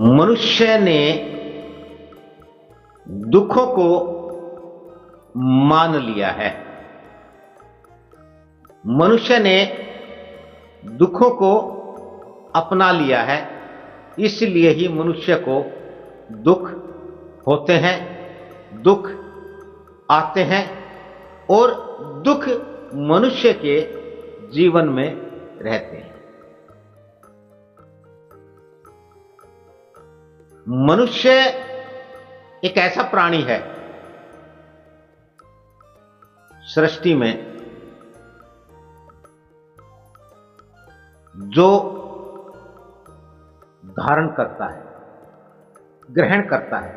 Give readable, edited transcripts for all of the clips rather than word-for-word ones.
मनुष्य ने दुखों को मान लिया है। मनुष्य ने दुखों को अपना लिया है, इसलिए ही मनुष्य को दुख होते हैं, दुख आते हैं और दुख मनुष्य के जीवन में रहते हैं। मनुष्य एक ऐसा प्राणी है सृष्टि में जो धारण करता है, ग्रहण करता है,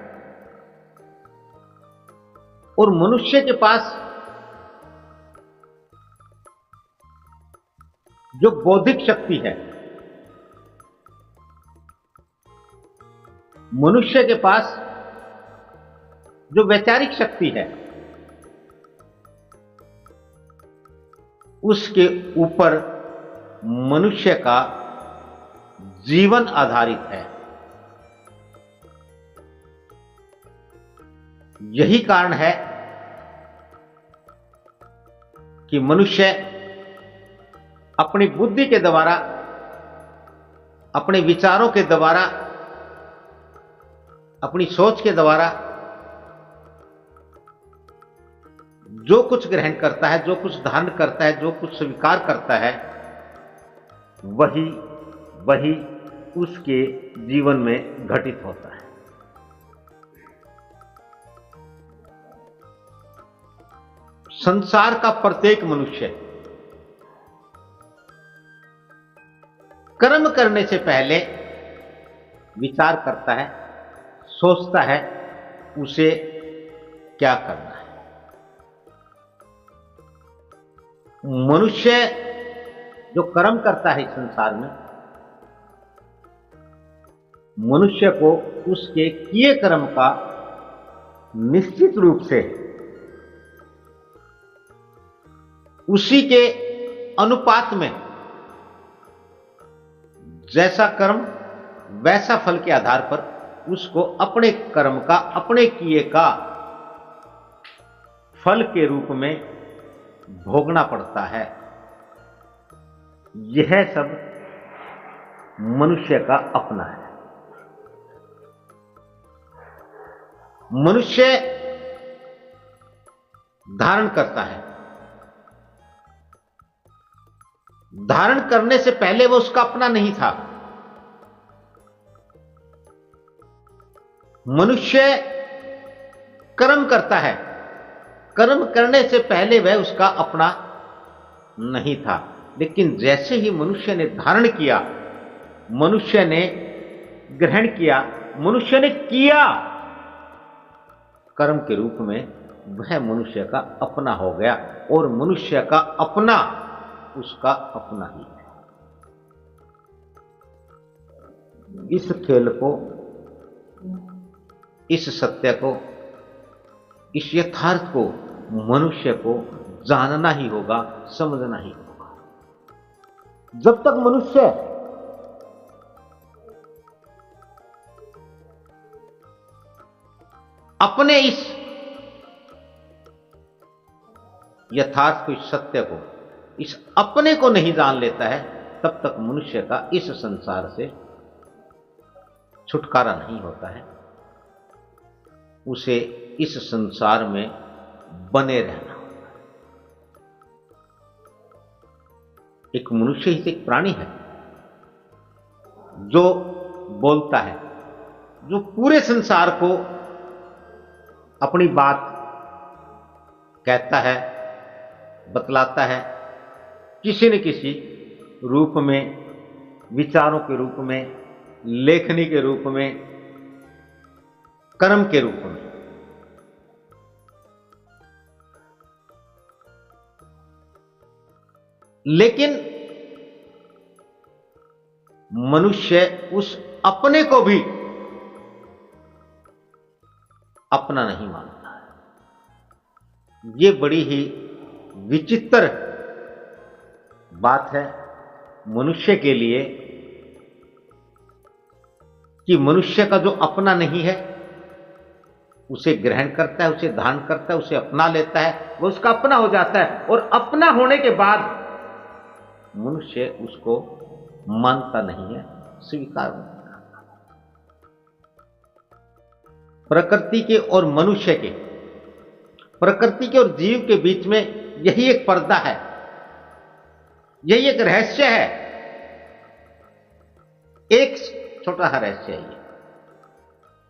और मनुष्य के पास जो बौद्धिक शक्ति है, मनुष्य के पास जो वैचारिक शक्ति है, उसके ऊपर मनुष्य का जीवन आधारित है। यही कारण है कि मनुष्य अपनी बुद्धि के द्वारा, अपने विचारों के द्वारा, अपनी सोच के द्वारा जो कुछ ग्रहण करता है, जो कुछ धारण करता है, जो कुछ स्वीकार करता है, वही उसके जीवन में घटित होता है। संसार का प्रत्येक मनुष्य कर्म करने से पहले विचार करता है, सोचता है उसे क्या करना है। मनुष्य जो कर्म करता है इस संसार में, मनुष्य को उसके किए कर्म का निश्चित रूप से उसी के अनुपात में जैसा कर्म वैसा फल के आधार पर उसको अपने कर्म का, अपने किए का फल के रूप में भोगना पड़ता है। यह सब मनुष्य का अपना है। मनुष्य धारण करता है, धारण करने से पहले वो उसका अपना नहीं था। मनुष्य कर्म करता है, कर्म करने से पहले वह उसका अपना नहीं था। लेकिन जैसे ही मनुष्य ने धारण किया, मनुष्य ने ग्रहण किया, मनुष्य ने किया कर्म के रूप में, वह मनुष्य का अपना हो गया और मनुष्य का अपना उसका अपना ही है। इस खेल को, इस सत्य को, इस यथार्थ को मनुष्य को जानना ही होगा, समझना ही होगा। जब तक मनुष्य अपने इस यथार्थ को, इस सत्य को, इस अपने को नहीं जान लेता है, तब तक मनुष्य का इस संसार से छुटकारा नहीं होता है। उसे इस संसार में बने रहना होता है। एक मनुष्य ही एक प्राणी है जो बोलता है, जो पूरे संसार को अपनी बात कहता है, बतलाता है, किसी न किसी रूप में, विचारों के रूप में, लेखनी के रूप में, कर्म के रूप में। लेकिन मनुष्य उस अपने को भी अपना नहीं मानता है। ये बड़ी ही विचित्र बात है। मनुष्य के लिए कि मनुष्य का जो अपना नहीं है उसे ग्रहण करता है, उसे धारण करता है, उसे अपना लेता है, वो उसका अपना हो जाता है। और अपना होने के बाद मनुष्य उसको मानता नहीं है, स्वीकार नहीं करता। प्रकृति के और मनुष्य के, प्रकृति के और जीव के बीच में यही एक पर्दा है, यही एक रहस्य है। एक छोटा सा रहस्य है ये।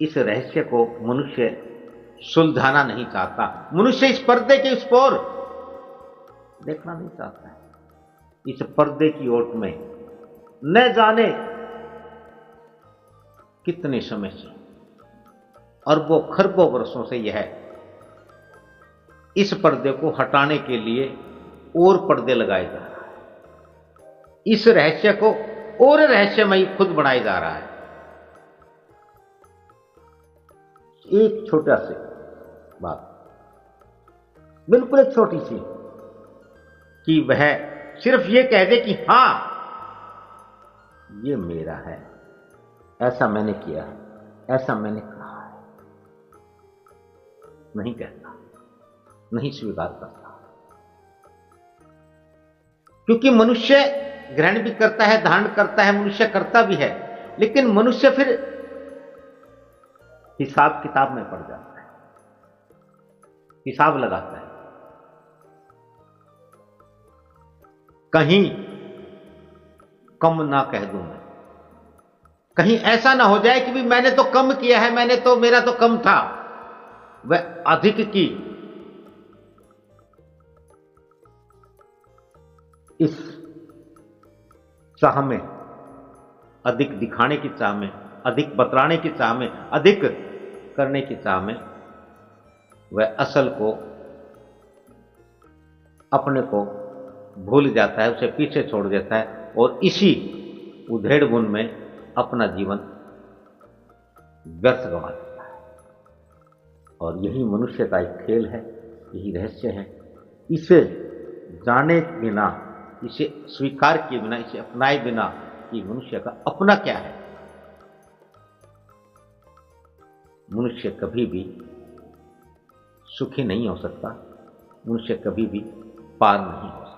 इस रहस्य को मनुष्य सुलझाना नहीं चाहता। मनुष्य इस पर्दे के उस ओर देखना नहीं चाहता है। इस पर्दे की ओट में न जाने कितने समय से, अरबों खरबों वर्षों से यह इस पर्दे को हटाने के लिए और पर्दे लगाए जा रहा है। इस रहस्य को और रहस्यमयी खुद बनाया जा रहा है। एक छोटा सी बात, बिल्कुल एक छोटी सी, कि वह सिर्फ ये कह दे कि हां ये मेरा है, ऐसा मैंने किया है, ऐसा मैंने कहा है, नहीं कहता, नहीं स्वीकार करता। क्योंकि मनुष्य ग्रहण भी करता है, धारण करता है, मनुष्य करता भी है, लेकिन मनुष्य फिर हिसाब किताब में पड़ जाता है, हिसाब लगाता है। कहीं कम ना कह दूं मैं, कहीं ऐसा ना हो जाए कि भी मैंने तो कम किया है, मैंने तो, मेरा तो कम था, वह अधिक की इस चाह में, अधिक दिखाने की चाह में, अधिक बतलाने की चाह में, अधिक करने की चाह में वह असल को, अपने को भूल जाता है, उसे पीछे छोड़ देता है और इसी उधेड़ बुन में अपना जीवन व्यर्थ गंवा देता है। और यही मनुष्य का एक खेल है, यही रहस्य है। इसे जाने बिना, इसे स्वीकार किए बिना, इसे अपनाए बिना कि मनुष्य का अपना क्या है, मनुष्य कभी भी सुखी नहीं हो सकता, मनुष्य कभी भी पार नहीं हो सकता।